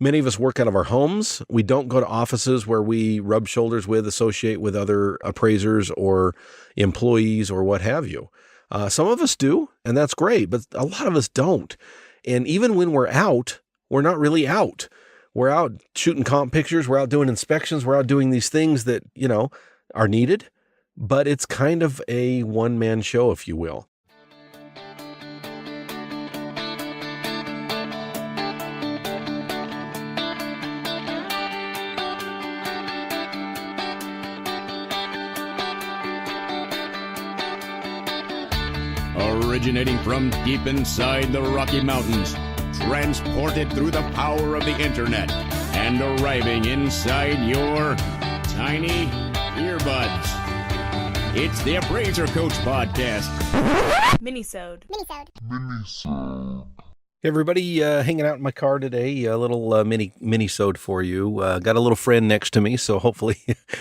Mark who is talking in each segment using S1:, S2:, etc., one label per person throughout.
S1: Many of us work out of our homes. We don't go to offices where we rub shoulders with, associate with other appraisers or employees or what have you. Some of us do, and that's great, but a lot of us don't. And even when we're out, we're not really out. We're out shooting comp pictures. We're out doing inspections. We're out doing these things that, are needed, but it's kind of a one-man show, if you will.
S2: Originating from deep inside the Rocky Mountains, transported through the power of the internet, and arriving inside your tiny earbuds. It's the Appraiser Coach Podcast.
S3: Minisode.
S1: Hey everybody, hanging out in my car today. A little mini-sode for you. Got a little friend next to me, so hopefully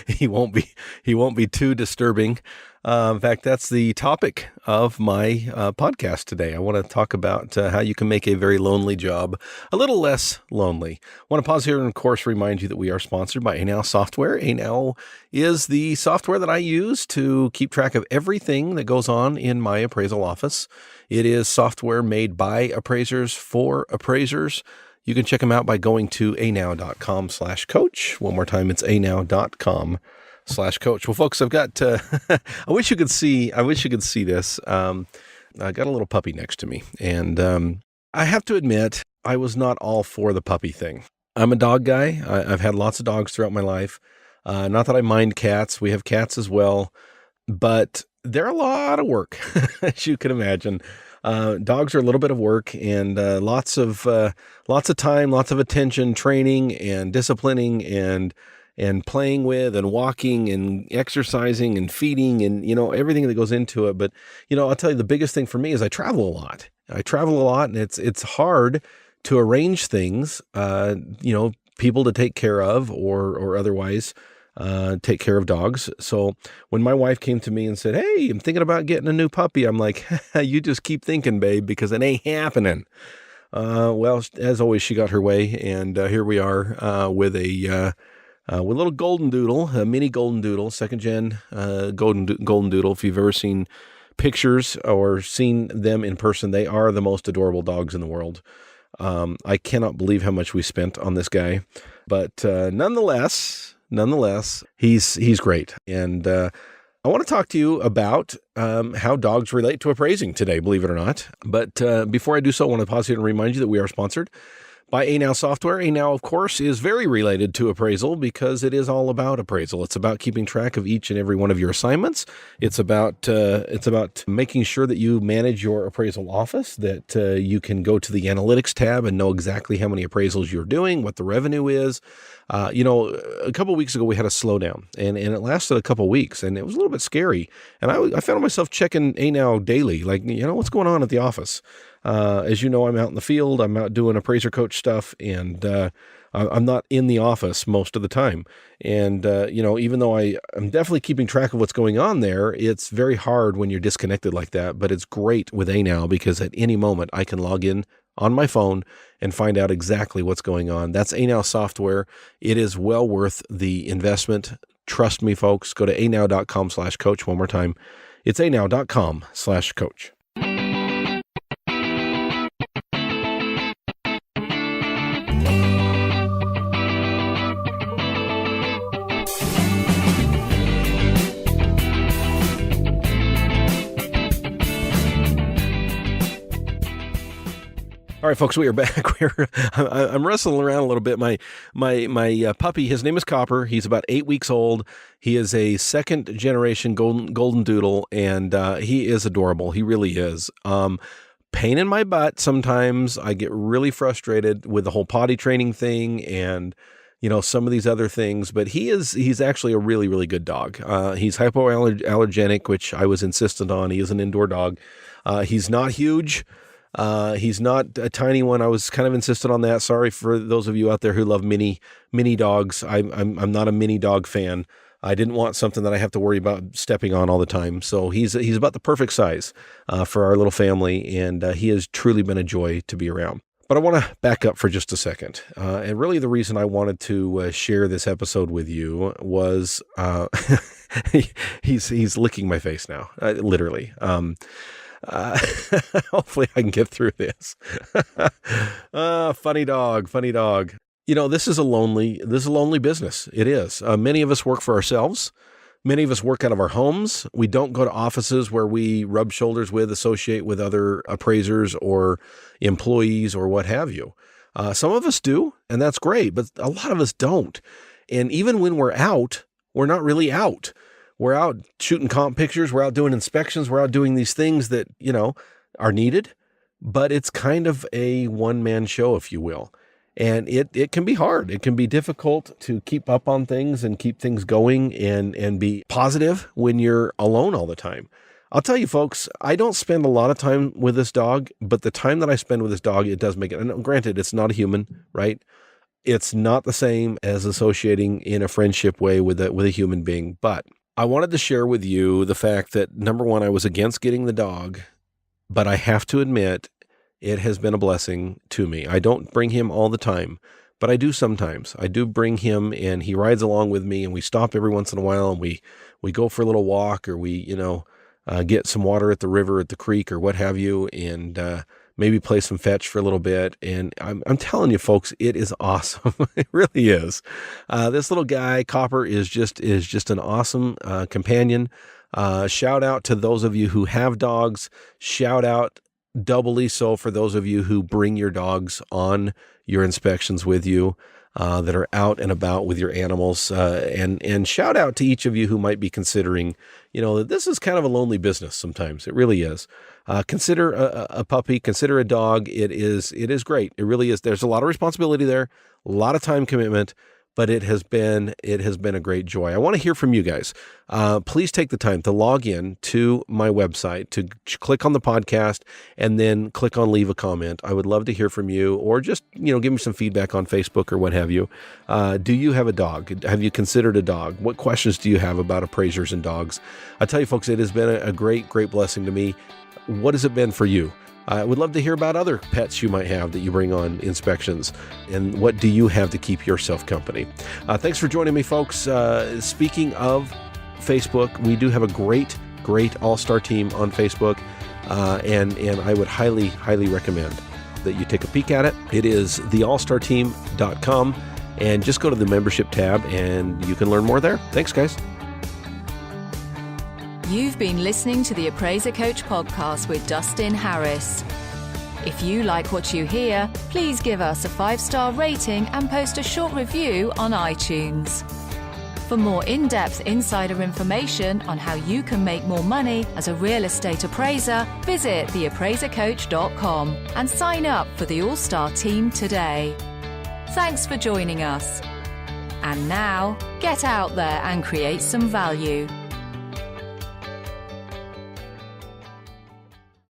S1: he won't be too disturbing. In fact, that's the topic of my podcast today. I want to talk about how you can make a very lonely job a little less lonely. I want to pause here and, of course, remind you that we are sponsored by Anow Software. Anow is the software that I use to keep track of everything that goes on in my appraisal office. It is software made by appraisers for appraisers. You can check them out by going to anow.com/coach. One more time, it's anow.com/coach. Well, folks, I've got, I wish you could see this. I got a little puppy next to me, and I have to admit, I was not all for the puppy thing. I'm a dog guy. I've had lots of dogs throughout my life. Not that I mind cats. We have cats as well, but they're a lot of work, as you can imagine. Dogs are a little bit of work, and lots of time, lots of attention, training and disciplining and playing with and walking and exercising and feeding and, everything that goes into it. But, I'll tell you, the biggest thing for me is I travel a lot. And it's hard to arrange things, people to take care of or otherwise take care of dogs. So when my wife came to me and said, "Hey, I'm thinking about getting a new puppy," I'm like, "You just keep thinking, babe, because it ain't happening." Well, as always, she got her way. And here we are with a little golden doodle, a mini golden doodle, second gen golden doodle. If you've ever seen pictures or seen them in person, they are the most adorable dogs in the world. I cannot believe how much we spent on this guy, but nonetheless, he's great. And I want to talk to you about how dogs relate to appraising today, believe it or not. But before I do so, I want to pause here and remind you that we are sponsored by Anow Software. Anow, of course, is very related to appraisal because it is all about appraisal. It's about keeping track of each and every one of your assignments. It's about making sure that you manage your appraisal office, that you can go to the analytics tab and know exactly how many appraisals you're doing, what the revenue is. A couple of weeks ago, we had a slowdown, and it lasted a couple of weeks, and it was a little bit scary. And I found myself checking Anow daily, like, what's going on at the office? As you know, I'm out in the field. I'm out doing appraiser coach stuff, and I'm not in the office most of the time. And, even though I'm definitely keeping track of what's going on there, it's very hard when you're disconnected like that. But it's great with Anow because at any moment I can log in on my phone and find out exactly what's going on. That's Anow Software. It is well worth the investment. Trust me, folks. Go to anow.com/coach. One more time. It's anow.com/coach. All right, folks, we are back. I'm wrestling around a little bit. My puppy, his name is Copper. He's about 8 weeks old. He is a second generation golden doodle, and he is adorable. He really is. Pain in my butt. Sometimes I get really frustrated with the whole potty training thing and some of these other things, but he's actually a really, really good dog. He's hypoallergenic, which I was insistent on. He is an indoor dog. He's not huge. He's not a tiny one. I was kind of insistent on that. Sorry for those of you out there who love mini dogs. I'm not a mini dog fan. I didn't want something that I have to worry about stepping on all the time. So he's about the perfect size for our little family, and he has truly been a joy to be around. But But I want to back up for just a second. And really the reason I wanted to share this episode with you was he's licking my face now, literally. Hopefully I can get through this. Funny dog. This is a lonely business. It is. Many of us work for ourselves. Many of us work out of our homes. We don't go to offices where we rub shoulders with, associate with other appraisers or employees or what have you. Some of us do, and that's great, but a lot of us don't. And even when we're out, we're not really out. We're out shooting comp pictures. We're out doing inspections. We're out doing these things that, are needed, but it's kind of a one-man show, if you will. And it can be hard. It can be difficult to keep up on things and keep things going and be positive when you're alone all the time. I'll tell you, folks, I don't spend a lot of time with this dog, but the time that I spend with this dog, it does make it. And granted, it's not a human, right? It's not the same as associating in a friendship way with a human being. But I wanted to share with you the fact that, number one, I was against getting the dog, but I have to admit, it has been a blessing to me. I don't bring him all the time, but I do sometimes. I do bring him, and he rides along with me, and we stop every once in a while, and we go for a little walk, or we, get some water at the river, at the creek, or what have you, and maybe play some fetch for a little bit. And I'm telling you, folks, it is awesome. It really is. This little guy, Copper, is just an awesome companion. Shout out to those of you who have dogs. Shout out doubly so for those of you who bring your dogs on your inspections with you, that are out and about with your animals. And shout out to each of you who might be considering, that this is kind of a lonely business sometimes. It really is. Consider a puppy, consider a dog. It is great. It really is. There's a lot of responsibility there, a lot of time commitment, but it has been a great joy. I want to hear from you guys. Please take the time to log in to my website, to click on the podcast, and then click on leave a comment. I would love to hear from you, or just, give me some feedback on Facebook or what have you. Do you have a dog? Have you considered a dog? What questions do you have about appraisers and dogs? I tell you, folks, it has been a great, great blessing to me. What has it been for you? I would love to hear about other pets you might have that you bring on inspections, and what do you have to keep yourself company? Thanks for joining me, folks. Speaking of Facebook, we do have a great, great all-star team on Facebook, and I would highly, highly recommend that you take a peek at it. It is theallstarteam.com, and just go to the membership tab and you can learn more there. Thanks, guys.
S4: You've been listening to the Appraiser Coach podcast with Dustin Harris. If you like what you hear, please give us a 5-star rating and post a short review on iTunes. For more in-depth insider information on how you can make more money as a real estate appraiser, visit theappraisercoach.com and sign up for the All-Star team today. Thanks for joining us. And now, get out there and create some value.